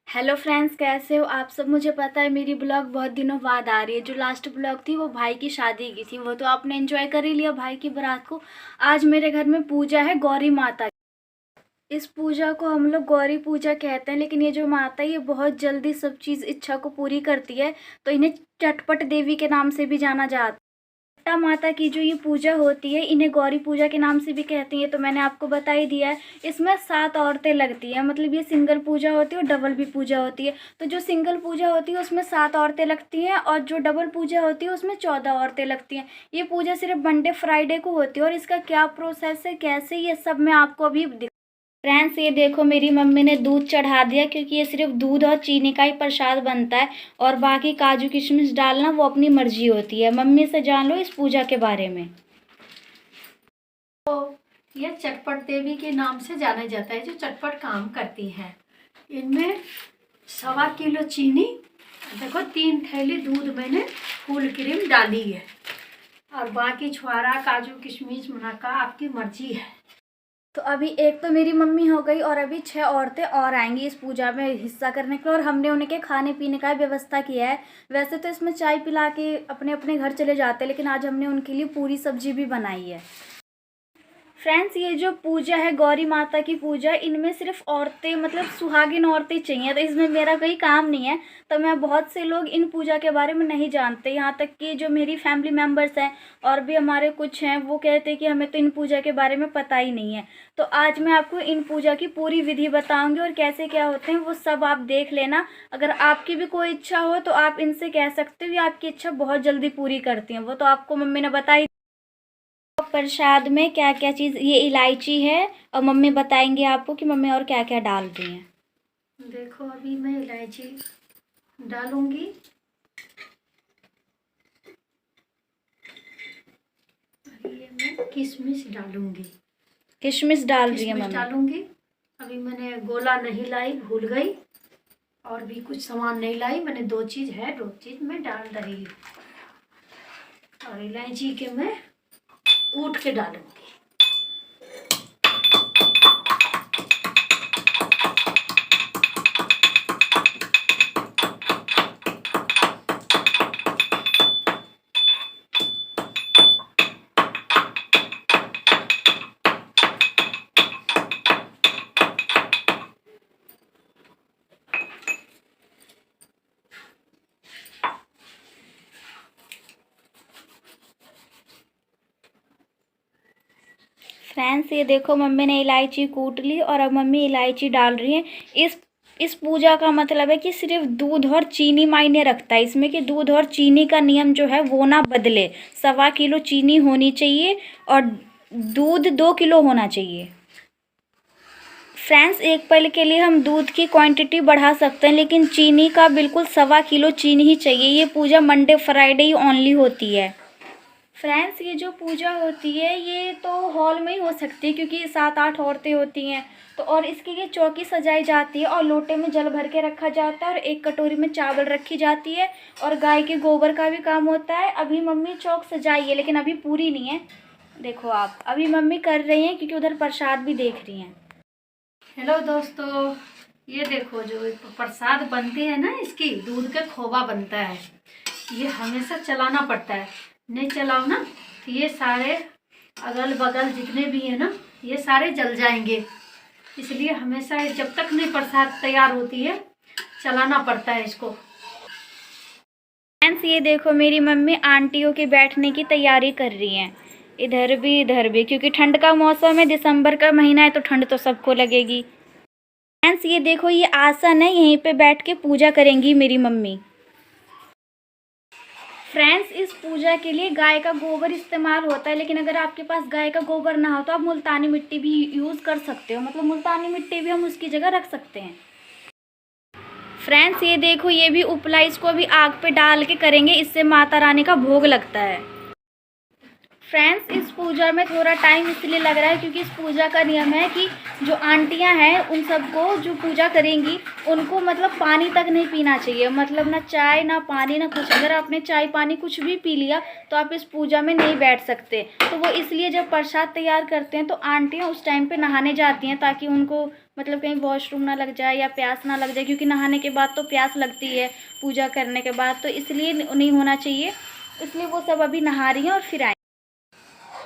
Hello friends, कैसे हो आप सब। मुझे पता है मेरी ब्लॉग बहुत दिनों बाद आ रही है। जो लास्ट ब्लॉग थी वो भाई की शादी की थी, वो तो आपने एंजॉय कर ही लिया भाई की बारात को। आज मेरे घर में पूजा है गौरी माता की। इस पूजा को हम लोग गौरी पूजा कहते हैं, लेकिन ये जो माता है ये बहुत जल्दी सब चीज़ इच्छा को पूरी करती है, तो इन्हें चटपट देवी के नाम से भी जाना जाता है। छठ माता की जो ये पूजा होती है इन्हें गौरी पूजा के नाम से भी कहती हैं, तो मैंने आपको बता ही दिया है। इसमें 7 औरतें लगती हैं, मतलब ये सिंगल पूजा होती है और डबल भी पूजा होती है। तो जो सिंगल पूजा होती है उसमें 7 औरतें लगती हैं, और जो डबल पूजा होती है उसमें 14 औरतें लगती हैं। ये पूजा सिर्फ मंडे फ्राइडे को होती है, और इसका क्या प्रोसेस है, कैसे, ये सब मैं आपको अभी फ्रेंड्स ये देखो, मेरी मम्मी ने दूध चढ़ा दिया, क्योंकि ये सिर्फ दूध और चीनी का ही प्रसाद बनता है, और बाकी काजू किशमिश डालना वो अपनी मर्जी होती है। मम्मी से जान लो इस पूजा के बारे में। तो यह चटपट देवी के नाम से जाना जाता है, जो चटपट काम करती हैं। इनमें 1.25 किलो चीनी, देखो 3 थैली दूध मैंने फुल क्रीम डाली है, और बाकी छुआरा काजू किशमिश मुनक्का आपकी मर्जी है। तो अभी एक तो मेरी मम्मी हो गई, और अभी 6 औरतें और आएंगी इस पूजा में हिस्सा करने के लिए, और हमने उनके खाने पीने का व्यवस्था किया है। वैसे तो इसमें चाय पिला के अपने अपने घर चले जाते हैं, लेकिन आज हमने उनके लिए पूरी सब्जी भी बनाई है। फ्रेंड्स ये जो पूजा है गौरी माता की पूजा, इनमें सिर्फ औरतें, मतलब सुहागिन औरतें चाहिए, तो इसमें मेरा कोई काम नहीं है। तो मैं, बहुत से लोग इन पूजा के बारे में नहीं जानते, यहाँ तक कि जो मेरी फैमिली मेम्बर्स हैं और भी हमारे कुछ हैं, वो कहते हैं कि हमें तो इन पूजा के बारे में पता ही नहीं है। तो आज मैं आपको इन पूजा की पूरी विधि बताऊंगी, और कैसे क्या होते हैं वो सब आप देख लेना। अगर आपकी भी कोई इच्छा हो तो आप इनसे कह सकते हो, ये आपकी इच्छा बहुत जल्दी पूरी करती हैं। वो तो आपको मम्मी ने बताई। प्रसाद में क्या क्या चीज़, ये इलायची है, और मम्मी बताएंगे आपको कि मम्मी और क्या क्या डाल रही हैं। देखो अभी मैं इलायची डालूंगी, अभी ये मैं किशमिश डालूंगी। किशमिश डाल रही है किशमिश मम्मी। डालूंगी। अभी मैंने गोला नहीं लाई, भूल गई, और भी कुछ सामान नहीं लाई। मैंने 2 चीज़ है, 2 चीज़ मैं डाल रही हूँ। और इलायची के मैं कूट के डालूंगी। फ्रेंड्स ये देखो, मम्मी ने इलायची कूट ली, और अब मम्मी इलायची डाल रही है। इस पूजा का मतलब है कि सिर्फ दूध और चीनी मायने रखता है इसमें, कि दूध और चीनी का नियम जो है वो ना बदले। 1.25 किलो चीनी होनी चाहिए, और दूध 2 किलो होना चाहिए। फ्रेंड्स एक पल के लिए हम दूध की क्वांटिटी बढ़ा सकते हैं, लेकिन चीनी का बिल्कुल 1.25 किलो चीनी ही चाहिए। ये पूजा मंडे फ्राइडे ही ओनली होती है। फ्रेंड्स ये जो पूजा होती है ये तो हॉल में ही हो सकती है, क्योंकि 7-8 औरतें होती हैं। तो और इसके लिए चौकी सजाई जाती है, और लोटे में जल भर के रखा जाता है, और एक कटोरी में चावल रखी जाती है, और गाय के गोबर का भी काम होता है। अभी मम्मी चौक सजाई है, लेकिन अभी पूरी नहीं है। देखो आप, अभी मम्मी कर रही हैं, क्योंकि उधर प्रसाद भी देख रही हैं। हेलो दोस्तों, ये देखो जो प्रसाद बनती है ना, इसकी दूध का खोवा बनता है। ये हमेशा चलाना पड़ता है, नहीं चलाओ ना तो ये सारे अगल बगल जितने भी हैं ना, ये सारे जल जाएंगे। इसलिए हमेशा जब तक नहीं प्रसाद तैयार होती है चलाना पड़ता है इसको। फ्रेंड्स ये देखो, मेरी मम्मी आंटियों के बैठने की तैयारी कर रही हैं, इधर भी इधर भी, क्योंकि ठंड का मौसम है, दिसंबर का महीना है, तो ठंड तो सबको लगेगी। फ्रेंड्स ये देखो, ये आसन है, यहीं पे बैठ के पूजा करेंगी मेरी मम्मी। फ्रेंड्स इस पूजा के लिए गाय का गोबर इस्तेमाल होता है, लेकिन अगर आपके पास गाय का गोबर ना हो तो आप मुल्तानी मिट्टी भी यूज़ कर सकते हो, मतलब मुल्तानी मिट्टी भी हम उसकी जगह रख सकते हैं। फ्रेंड्स ये देखो, ये भी उपला, इसको भी आग पे डाल के करेंगे, इससे माता रानी का भोग लगता है। फ्रेंड्स इस पूजा में थोड़ा टाइम इसलिए लग रहा है, क्योंकि इस पूजा का नियम है कि जो आंटियां हैं उन सबको, जो पूजा करेंगी उनको, मतलब पानी तक नहीं पीना चाहिए, मतलब ना चाय ना पानी ना कुछ। अगर आपने चाय पानी कुछ भी पी लिया तो आप इस पूजा में नहीं बैठ सकते। तो वो इसलिए जब प्रसाद तैयार करते हैं तो आंटियां उस टाइम पे नहाने जाती हैं, ताकि उनको, मतलब कहीं वॉशरूम ना लग जाए या प्यास ना लग जाए, क्योंकि नहाने के बाद तो प्यास लगती है पूजा करने के बाद, तो इसलिए नहीं होना चाहिए। इसलिए वो सब अभी नहा रही हैं और फिर आए।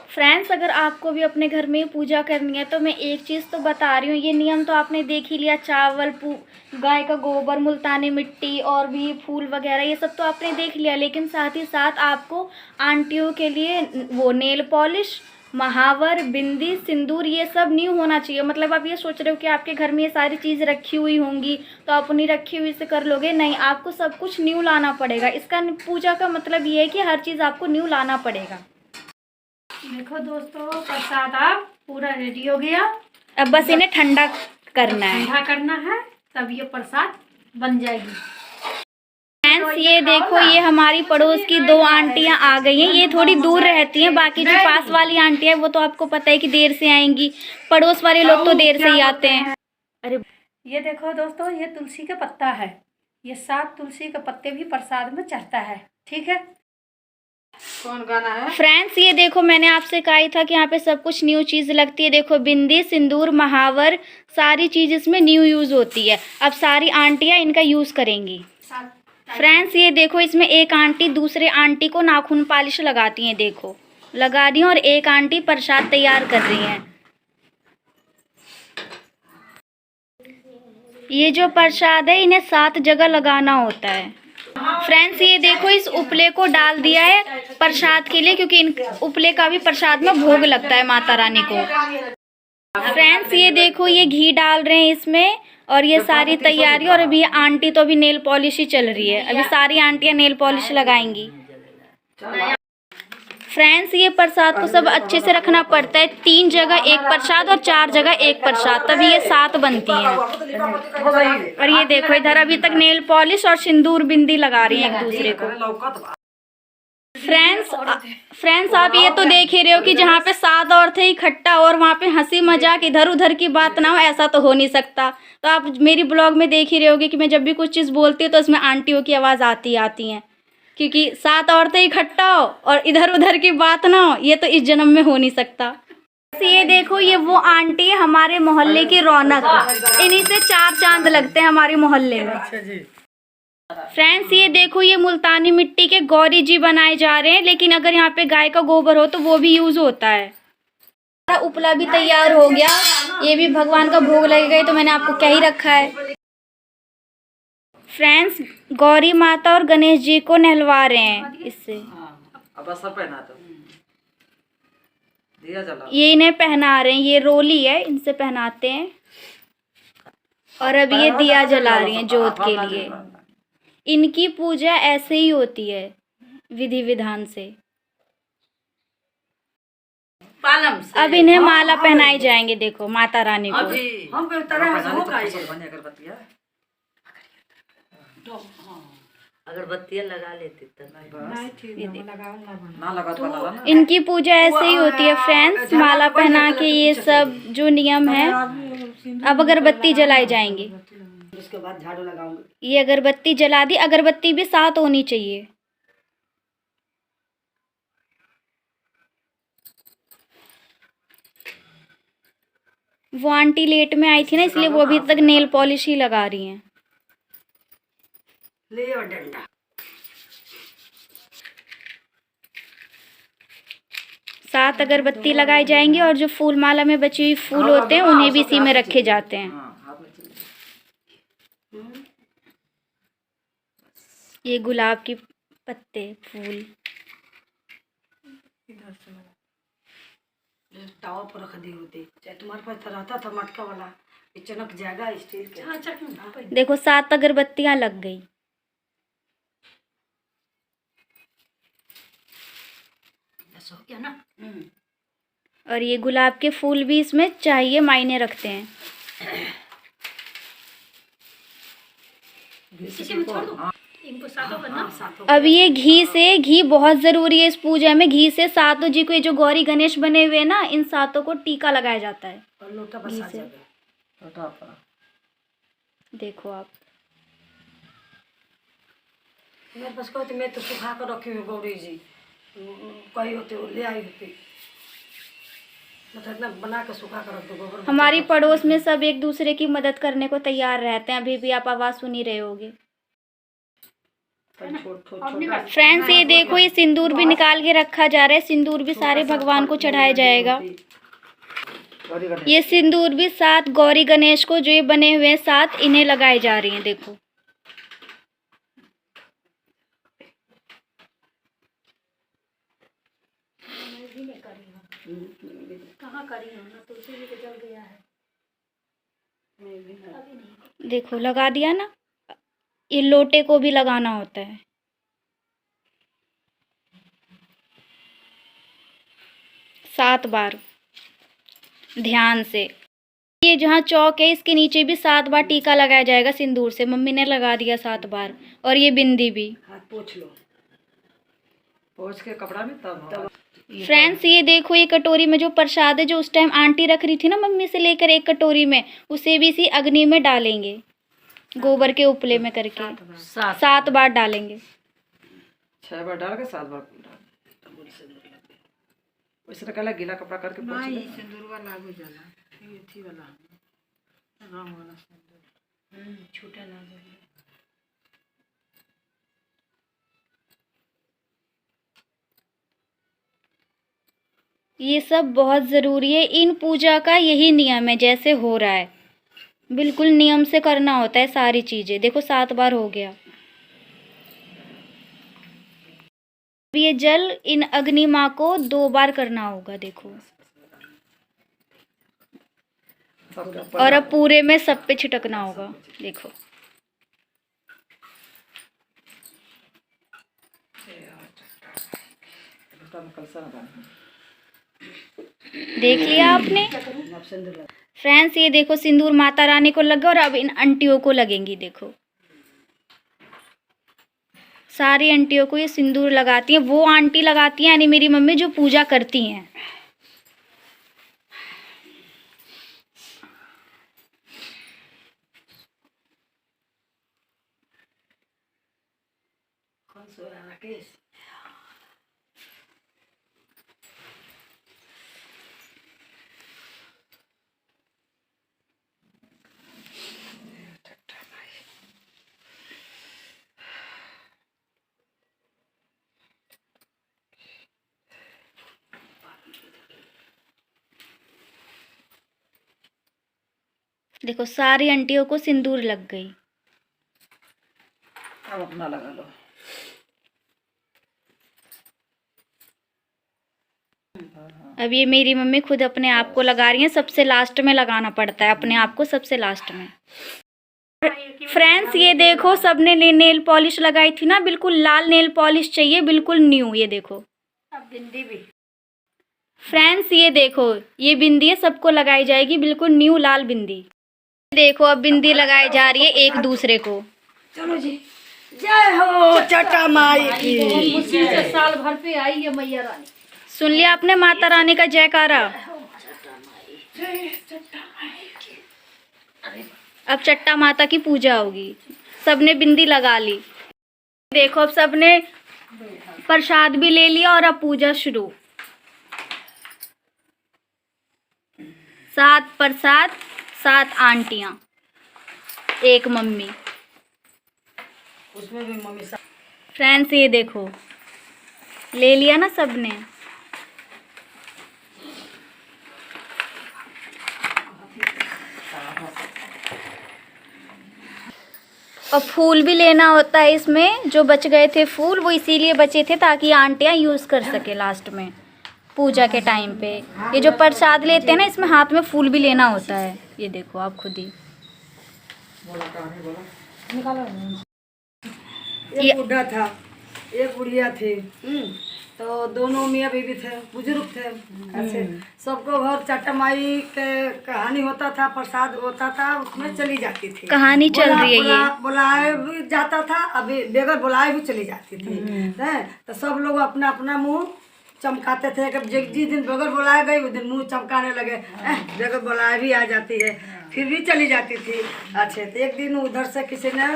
फ्रेंड्स, अगर आपको भी अपने घर में पूजा करनी है तो मैं एक चीज़ तो बता रही हूँ, ये नियम तो आपने देख ही लिया, चावल, गाय का गोबर, मुल्तानी मिट्टी और भी फूल वगैरह, ये सब तो आपने देख लिया। लेकिन साथ ही साथ आपको आंटियों के लिए वो नेल पॉलिश, महावर, बिंदी, सिंदूर, ये सब न्यू होना चाहिए। मतलब आप ये सोच रहे हो कि आपके घर में ये सारी चीज़ रखी हुई होंगी तो आप उन्हीं रखी हुई से कर लोगे, नहीं, आपको सब कुछ न्यू लाना पड़ेगा। इसका पूजा का मतलब ये है कि हर चीज़ आपको न्यू लाना पड़ेगा। देखो दोस्तों, प्रसाद आप पूरा रेडी हो गया। अब बस इन्हें ठंडा करना है। ठंडा करना है तब ये प्रसाद बन जाएगी। फ्रेंड्स, ये देखो, ये हमारी पड़ोस की 2 आंटियां आ गई हैं। ये थोड़ी दूर रहती हैं, बाकी जो पास वाली आंटियां वो तो आपको पता है कि देर से आएंगी, पड़ोस वाले लोग तो देर से ही आते हैं। अरे ये देखो दोस्तों, ये तुलसी का पत्ता है, ये 7 तुलसी के पत्ते भी प्रसाद में चढ़ता है, ठीक है। कौन गाना है? फ्रेंड्स, ये देखो, मैंने आपसे कहा था कि यहाँ पे सब कुछ न्यू चीज़ लगती है। देखो, बिंदी, सिंदूर, महावर, सारी चीज़ इसमें न्यू यूज़ होती है। अब सारी आंटियाँ इनका यूज़ करेंगी। फ्रेंड्स, ये देखो, इसमें एक आंटी दूसरे आंटी को नाखून पॉलिश लगाती हैं, देखो लगा रही हैं, और एक आंटी प्रसाद तैयार कर रही हैं। ये जो प्रसाद है इन्हें 7 जगह लगाना होता है। फ्रेंड्स, ये देखो, इस उपले को डाल दिया है प्रसाद के लिए, क्योंकि इन उपले का भी प्रसाद में भोग लगता है माता रानी को। फ्रेंड्स, ये देखो, ये घी डाल रहे हैं इसमें, और ये सारी तैयारी, और अभी आंटी तो अभी नेल पॉलिश ही चल रही है, अभी सारी आंटियां नेल पॉलिश लगाएंगी। फ्रेंड्स, ये प्रसाद को सब अच्छे से रखना पड़ता है, 3 जगह एक प्रसाद और 4 जगह एक प्रसाद, तभी ये 7 बनती हैं। और ये देखो, इधर अभी तक नेल पॉलिश और सिंदूर बिंदी लगा रही हैं एक दूसरे को। फ्रेंड्स, आप ये तो देख ही रहे हो कि जहाँ पे 7 औरतें इकट्ठा और वहाँ पे हंसी मजाक इधर उधर की बात ना हो, ऐसा तो हो नहीं सकता। तो आप मेरी ब्लॉग में देख ही रहे होगे कि मैं जब भी कुछ चीज़ बोलती हूँ तो उसमें आंटियों की आवाज़ आती है, क्योंकि 7 औरतें इकट्ठा हो और इधर उधर की बात ना हो, ये तो इस जन्म में हो नहीं सकता। ये देखो, ये वो आंटी है हमारे मोहल्ले की रौनक, इन्हीं से 4 चांद लगते हैं हमारे मोहल्ले में। फ्रेंड्स, ये देखो, ये मुल्तानी मिट्टी के गौरी जी बनाए जा रहे हैं, लेकिन अगर यहाँ पे गाय का गोबर हो तो वो भी यूज होता है। उपला भी तैयार हो गया, ये भी भगवान का भोग लगेगा, तो मैंने आपको क्या ही रखा है। फ्रेंड्स, गौरी माता और गणेश जी को नहलवा रहे हैं इससे। अब असर पहना तो दिया जला। ये इन्हें पहना रहे हैं, ये रोली है, इनसे पहनाते हैं। और अब ये दिया जला रही हैं जोत के लिए। इनकी पूजा ऐसे ही होती है, विधि विधान से। अब इन्हें माला पहनाए जाएंगे, देखो माता रानी को। अगरबत्तियां लगा लेते इनकी पूजा ऐसे ही होती है फ्रेंड्स, माला पहना के ये सब जो नियम है। अब अगरबत्ती जलाई जाएंगी, उसके बाद झाड़ू लगाऊंगी। ये अगरबत्ती जला दी, अगरबत्ती भी 7 होनी चाहिए। वो आंटी लेट में आई थी ना, इसलिए वो अभी तक नेल पॉलिश ही लगा रही हैं। ले और डंडा। 7 अगरबत्ती लगाई जाएंगी, और जो फूल माला में बची हुई फूल होते हैं उन्हें भी इसी में रखे जाते हैं। ये गुलाब की पत्ते फूल टावर पर रख दी होती, चाहे तुम्हारे पास रहता था मटका वाला, चनक जाएगा स्टील के। देखो 7 अगरबत्तियां लग गई। हो गया ना। और ये गुलाब के फूल भी इसमें चाहिए, मायने रखते हैं। इसी में छोड़ दो, इनको सातों करना। अब ये घी बहुत ज़रूरी है इस पूजा में। घी से सातों जी को, ये जो गौरी गणेश बने हुए ना, इन सातों को टीका लगाया जाता है घी से। देखो आप, मेरे पास कहते, मैं तो सुखा कर रखी हूँ गौरी जी, कही होते ले आई होती। मतलब इतना बना के सुखा कर रख दो गोबर। हमारी पड़ोस में सब एक दूसरे की मदद करने को तैयार रहते हैं। अभी भी आप आवाज़ सुन ही रहे होगे। छोटा फ्रेंड्स ये देखो, ये सिंदूर भी निकाल के रखा जा रहा है। सिंदूर भी सारे भगवान को चढ़ाया जाएगा। ये सिंदूर भी 7 गौरी गणेश को, जो ये बने हुए हैं 7, इन्हें लगाए जा रही हैं। देखो कहाँ करी हो ना, तुलसी जी के जल गया है। देखो लगा दिया ना। ये लोटे को भी लगाना होता है। 7 बार ध्यान से। ये जहाँ चौक है इसके नीचे भी 7 बार टीका लगाया जाएगा सिंदूर से। मम्मी ने लगा दिया 7 बार। और ये बिंदी भी। हाथ पोंछ लो, पोंछ के कपड़ा में तब फ्रेंड्स ये देखो, ये कटोरी में जो प्रसाद है, जो उस टाइम आंटी रख रही थी ना मम्मी से लेकर एक कटोरी में, उसे भी इसी अग्नि में डालेंगे। गोबर के उपले में करके 7 बार डालेंगे। 6 बार डाल के 7 बार डाल। वैसे तो कहला गीला कपड़ा करके पोंछ ले। सिंदूर वाला हो जाला, ये थी वाला रंग वाला सिंदूर छूटे ना दे। ये सब बहुत ज़रूरी है। इन पूजा का यही नियम है, जैसे हो रहा है बिल्कुल नियम से करना होता है सारी चीज़ें। देखो 7 बार हो गया। ये जल इन अग्नि माँ को 2 बार करना होगा। देखो, और अब पूरे में सब पे छिटकना होगा। देखो देख लिया आपने। फ्रेंड्स ये देखो, सिंदूर माता रानी को लगा और अब इन आंटियों को लगेंगी। देखो सारी आंटियों को ये सिंदूर लगाती हैं। वो आंटी लगाती हैं यानी मेरी मम्मी, जो पूजा करती हैं। देखो सारी आंटियों को सिंदूर लग गई। अब अपना लगा लो। अब ये मेरी मम्मी खुद अपने आप को लगा रही हैं। सबसे लास्ट में लगाना पड़ता है अपने आप को, सबसे लास्ट में। फ्रेंड्स ये देखो, सबने नेल पॉलिश लगाई थी ना, बिल्कुल लाल नेल पॉलिश चाहिए, बिल्कुल न्यू। ये देखो, अब बिंदी भी। फ्रेंड्स ये देखो, ये बिंदी है, सबको लगाई जाएगी बिल्कुल न्यू लाल बिंदी। देखो अब बिंदी लगाई जा रही है एक दूसरे को। चलो जी, जय हो चटा माई की। मुश्किल से साल भर पे आई है मैया रानी। सुन लिया आपने माता रानी का जयकारा। अब चट्टा माता की पूजा होगी। सबने बिंदी लगा ली। देखो अब सबने प्रसाद भी ले लिया और अब पूजा शुरू। 7 प्रसाद, 7 आंटियां, 1 मम्मी। उसमें भी मम्मी फ्रेंड्स ये देखो, ले लिया ना सबने। और फूल भी लेना होता है इसमें। जो बच गए थे फूल, वो इसीलिए बचे थे ताकि आंटियां यूज़ कर सके लास्ट में पूजा के टाइम पे। ये जो प्रसाद लेते हैं ना, इसमें हाथ में फूल भी लेना होता है। ये देखो आप खुद ही। एक बुढ़ा था, एक बुढ़िया थी। तो दोनों मियाँ बीवी थे, बुजुर्ग थे। ऐसे सबको घर चट्टा माई के कहानी होता था, प्रसाद होता था, उसमें चली जाती थी। कहानी चल रही है ये। बुलाए भी जाता था, अभी बगैर बुलाए भी चली जाती थी। हैं तो सब लोग अपना अपना मुंह चमकाते थे कि जिस दिन बगैर बुलाए गई उस दिन मुंह चमकाने लगे। बगैर बुलाए भी आ जाती है, फिर भी चली जाती थी। अच्छे तो एक दिन उधर से किसी ने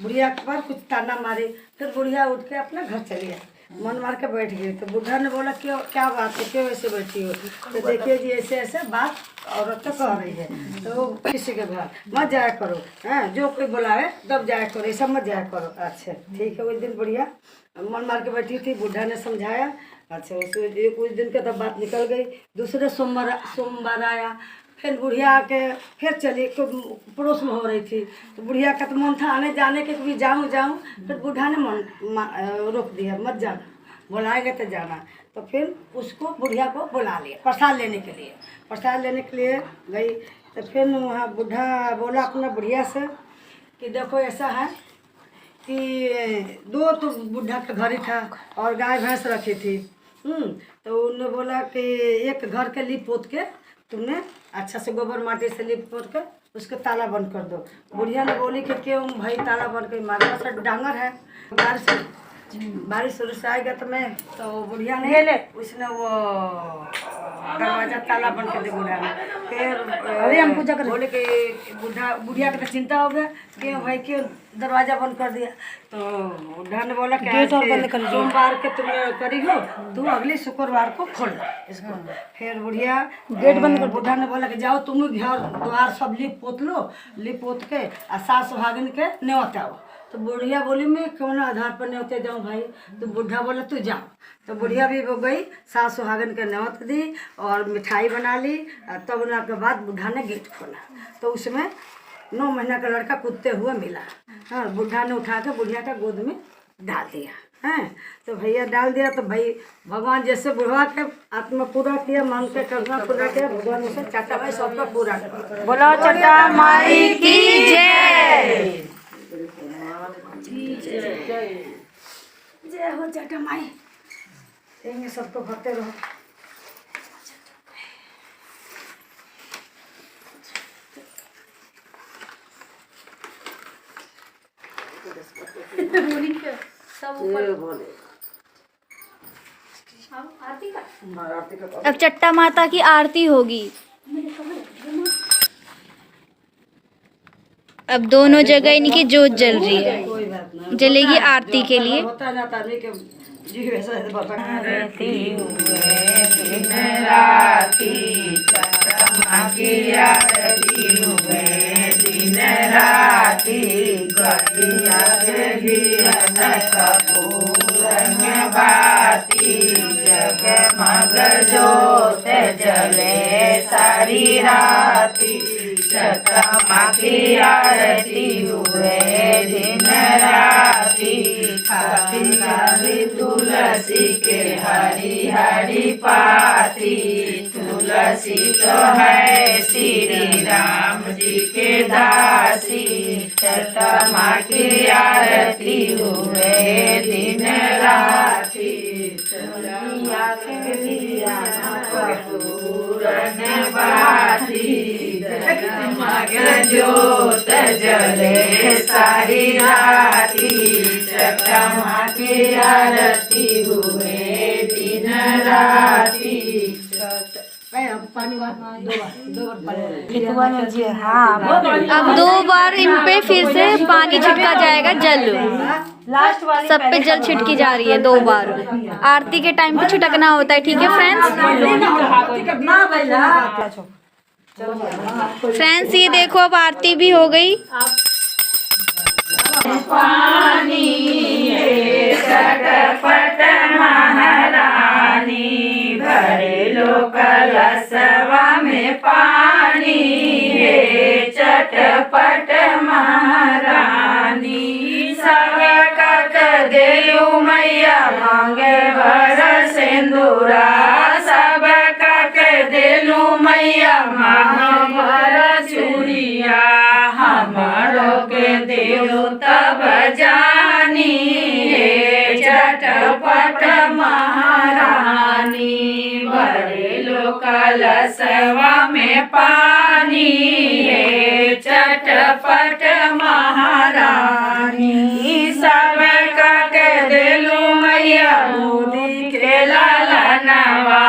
बुढ़िया पर कुछ ताना मारी, फिर बुढ़िया उठ के अपना घर चली आई। मन मार के बैठ गई। तो बुढ़ा ने बोला क्यों, क्या बात है, क्यों ऐसे बैठी हो? तो देखिए जी ऐसे ऐसे बात औरत तो कह रही है, तो किसी के घर मत जाया करो, हैं, जो कोई बुलावे तब जाया करो, ऐसा मत जाया करो। अच्छा ठीक है। उस दिन बढ़िया मन मार के बैठी थी, बुढ़ा ने समझाया। अच्छा उस दिन के तब बात निकल गई। दूसरे सोमवार आया, फिर बुढ़िया आके फिर चली, पड़ोस में हो रही थी। तो बुढ़िया का तो मन था आने जाने के, कभी जाऊँ। फिर बुढ़ा ने रोक दिया, मत जाना, बुलाएंगे तो जाना। तो फिर उसको बुढ़िया को बुला लिया प्रसाद लेने के लिए। प्रसाद लेने के लिए गई तो फिर वहाँ बुढ़ा बोला अपना बुढ़िया से कि देखो ऐसा है कि दो तो बुढ़ा का घर ही था और गाय भैंस रखी थी। तो उन्होंने बोला कि एक घर के लिप पोत के तुमने अच्छा से गोबर माटी से लिप पोत के उसके ताला बंद कर दो। बुढ़िया ने बोली कि क्यों भाई ताला बंद कर, हमारे पास डांगर है, बारिश उरिश आएगा तो मैं, तो बुढ़िया ने उसने वो दरवाजा ताला बंद कर दिया बुढ़िया ने। फिर हम पूजा कर बोले कि बुढ़िया का तो चिंता हो गया, क्यों भाई क्यों दरवाजा बंद कर दिया? तो बुढ़ा ने बोला कि सोमवार के तुम करी हो, तू अगले शुक्रवार को खोल इसको। फिर बुढ़िया गेट बंद कर, बुढ़ा ने बोला कि जाओ तुम घर द्वार सब लिप पोत लो, लिप पोत के आ सास सुहागिन के न्योता आओ। तो बुढ़िया बोली मैं कौन आधार पर न्योते जाऊँ भाई? तो बुढ़ा बोला तू जाओ। तो बुढ़िया भी वो गई, सास सुहागिन के न्योत दी और मिठाई बना ली। तब उनके के बाद बुढ़ा ने गेट खोला तो उसमें 9 महीना का लड़का कूदते हुए मिला। हाँ, बुढ़ा ने उठा के बुढ़िया का गोद में डाल दिया। हैं, तो भैया डाल दिया। तो भाई भगवान जैसे बुढ़वा के आत्मा पूरा किया, मन के करना पूरा किया, भगवान उसे चाचा भाई सबका पूरा किया। बोलो चट्टा माई की जय। जय हो जटा माई, ये सबको भरते रहो। सब ऊपर बोले आरती का अब चट्टा माता की आरती होगी। अब दोनों जगह इनकी जोत जल रही है, कोई बात नहीं, जलेगी आरती के लिए। होता है ना ताने के जी वैसा है बाबा। आरती हुए दिन राती, चट्टा की आरती हुए दिन राती, गलिया के घियन कपूरन बाती, जगमग जोत जले सारी राती, चट्टा की आरती हुए दिन राती, खाती खाती तुलसी के हरी हरी पाती, तुलसी तो है श्री राम जी के दासी, चट्टा की आरती हुए दिन राती, चलिया के दिया कपूरन बाती, जगमग जोत जले सारी राती, चट्टा की आरती हुए दिन राती। पानी दो बार अब 2 बार इन पे फिर से पानी छिड़का जाएगा, जल सब पे जल छिड़की जा रही है 2 बार। आरती के टाइम पे छिड़कना होता है, ठीक है फ्रेंड्स ये देखो अब आरती भी हो गई। पानी चटपट महारानी, भरे लो कलशवा में पानी, चटपट महारानी, सब कक देलू मैया मांगे भर सिंदूरा, सब कक देलू मैया मांगे भर चूड़िया, हमारो के देव तब जानी, चटपट महारानी, भरे लो कलशवा में पानी, चटपट महारानी, सब कक देलू मैया मोदी के लालनवा,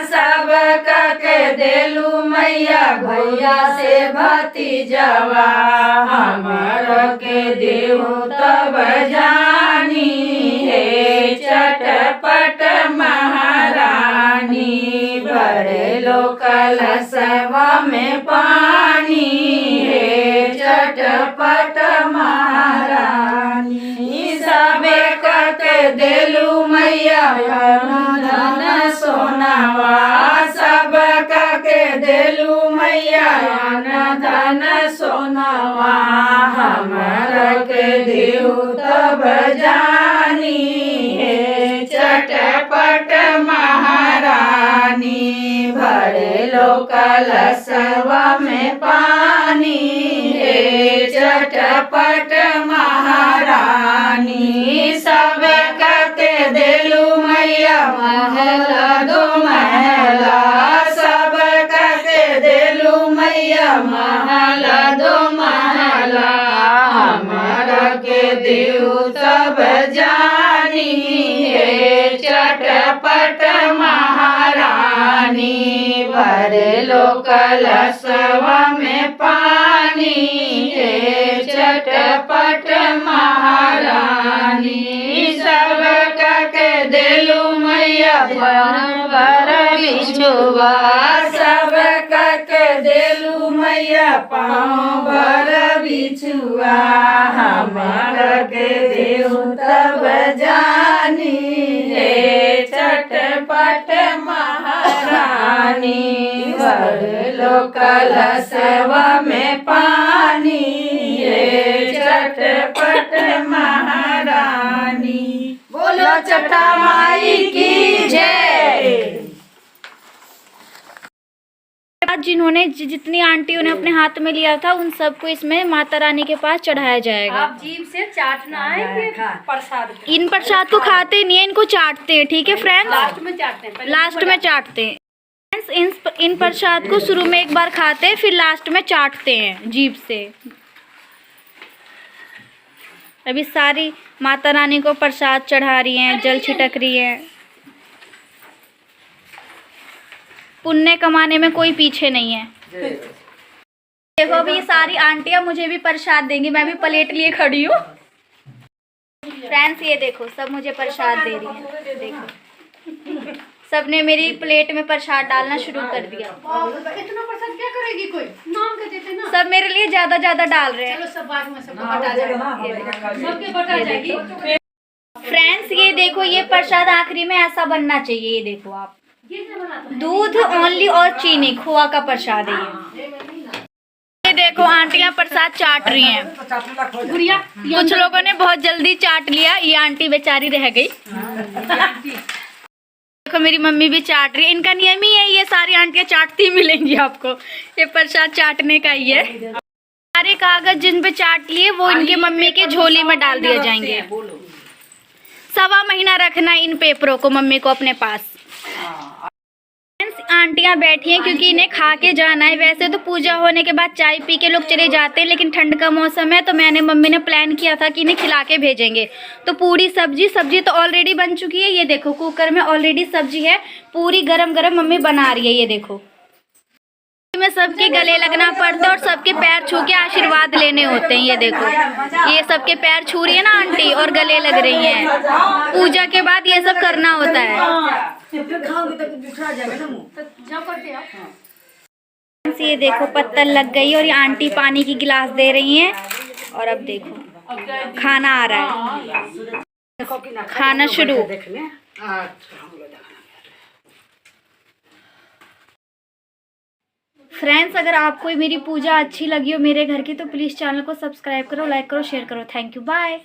सब कक देलू मैया भैया से भतीजवा, हमार के देव तब जानी, चट कलशवा में पानी हे चटपट महारानी सबे के देलू मैया धन सोनावा सब के देलू मैया धन सोनावा हमर के देहु तब जानी हे चटपट महारानी भरे लो कलशवा में पानी हे चटपट महारानी सब के देलू मैया महला दो महला सब के देलू मैया महला दो महला हमारा के देहु तब जानी हे चटपट महारानी भरे लो कलशवा में पानी हे चटपट महारानी सब के देलू मैया भर बिछुआ सब के देलू मैया पाँव भर बिछुआ हमार के देहु तब जानी हे चटपट महारानी भर लो कलशवा में पानी हे चटपट महारानी बोलो चटा माई की जय। आज जिन्होंने जितनी आंटियों ने अपने हाथ में लिया था उन सबको इसमें माता रानी के पास चढ़ाया जाएगा। आप जीभ से चाटना है कि प्रसाद इन प्रसाद को खाते नहीं है, इनको चाटते हैं, ठीक है फ्रेंड्स? लास्ट में चाटते हैं, पहले लास्ट में चाटते हैं फ्रेंड्स। इन प्रसाद को शुरू में एक बार खाते हैं फिर लास्ट में चाटते हैं जीभ से। अभी सारी माता रानी को प्रसाद चढ़ा रही हैं, जल छिटक रही हैं। पुण्य कमाने में कोई पीछे नहीं है। देखो अभी ये सारी आंटियां मुझे भी प्रसाद देंगी, मैं भी प्लेट लिए खड़ी हूँ। फ्रेंड्स ये देखो सब मुझे प्रसाद दे रही हैं, देखो सबने मेरी प्लेट में प्रसाद डालना शुरू कर दिया। इतना प्रसाद क्या करेगी, कोई नाम के देते ना। सब मेरे लिए ज्यादा ज्यादा डाल रहे हैं। चलो सब बाद में सबको बटा जाएगी, सबके बटा जाएगी। फ्रेंड्स ये देखो ये प्रसाद आखिरी में ऐसा बनना चाहिए। ये देखो आप, दूध ओनली और चीनी खोआ का प्रसाद है ये देखो आंटियां प्रसाद चाट रही हैं। गुड़िया कुछ लोगों ने बहुत जल्दी चाट लिया, ये आंटी बेचारी रह गई। देखो मेरी मम्मी भी चाट रही है। इनका नियम ही है, ये सारी आंटियां चाटती मिलेंगी आपको। ये प्रसाद चाटने का ही है। सारे कागज जिन पे चाट लिए वो इनके मम्मी के झोली में डाल दिए जाएंगे। 1.25 महीना रखना इन पेपरों को मम्मी को अपने पास। आंटियां बैठी हैं क्योंकि इन्हें खा के जाना है। वैसे तो पूजा होने के बाद चाय पी के लोग चले जाते हैं, लेकिन ठंड का मौसम है तो मम्मी ने प्लान किया था कि इन्हें खिला के भेजेंगे। तो पूरी सब्जी तो ऑलरेडी बन चुकी है। ये देखो कुकर में ऑलरेडी सब्जी है, पूरी गरम गरम मम्मी बना रही है। ये देखो में सबके गले लगना पड़ता है और सबके पैर छू के आशीर्वाद लेने होते हैं। ये देखो ये सबके पैर छू रही है ना आंटी और गले लग रही हैं। पूजा के बाद ये सब करना होता है। ये देखो पत्तल लग गई और ये आंटी पानी की गिलास दे रही हैं। और अब देखो खाना आ रहा है, खाना शुरू। फ्रेंड्स अगर आपको मेरी पूजा अच्छी लगी हो मेरे घर की तो प्लीज़ चैनल को सब्सक्राइब करो, लाइक करो, शेयर करो। Thank you, bye.